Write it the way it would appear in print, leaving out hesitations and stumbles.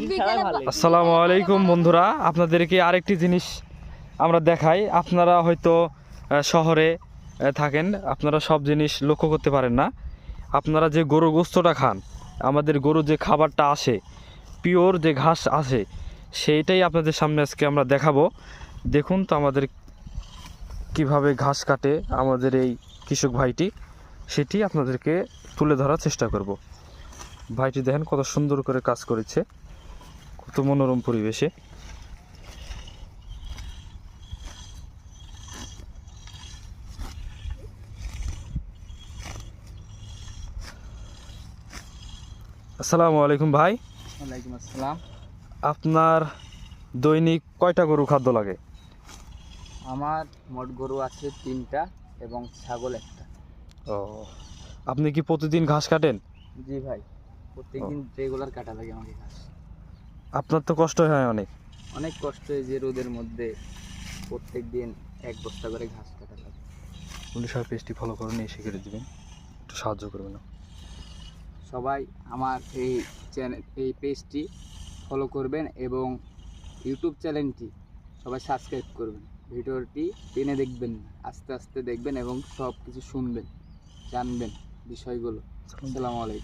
আসসালামু আলাইকুম বন্ধুরা, আপনাদেরকে আরেকটি জিনিস আমরা দেখাই। আপনারা হয়তো শহরে থাকেন, আপনারা সব জিনিস লক্ষ্য করতে পারেন না। আপনারা যে গরুর গোস্তটা খান, আমাদের গরুর যে খাবারটা আসে, পিওর যে ঘাস আসে, সেইটাই আপনাদের সামনে আজকে আমরা দেখাবো। দেখুন তো আমাদের কিভাবে ঘাস কাটে আমাদের এই কৃষক ভাইটি, সেটি আপনাদেরকে তুলে ধরার চেষ্টা করব। ভাইটি দেখেন কত সুন্দর করে কাজ করেছে, কত মনোরম পরিবেশে। আসসালামু আলাইকুম ভাই। ওয়ালাইকুম আসসালাম। আপনার দৈনিক কয়টা গরু খাদ্য লাগে? আমার মোট গরু আছে 3টা এবং ছাগল 1টা। ও, আপনি কি প্রতিদিন ঘাস কাটেন? জি ভাই, প্রত্যেকদিন রেগুলার কাটা লাগে আমাকে ঘাস। আপনার তো কষ্ট হয় অনেক। অনেক কষ্ট, এই যে রোদের মধ্যে প্রত্যেক দিন 1 বস্তা করে ঘাস কাটা লাগে। পুলিশ আর পেজটি ফলো করে নিয়ে শিখে দেবেন, একটু সাহায্য করবেন। সবাই আমার এই পেজটি ফলো করবেন এবং ইউটিউব চ্যানেলটি সবাই সাবস্ক্রাইব করবেন। ভিডিওটি টেনে দেখবেন না, আস্তে আস্তে দেখবেন এবং সব কিছু শুনবেন, জানবেন বিষয়গুলো। আসসালামু আলাইকুম।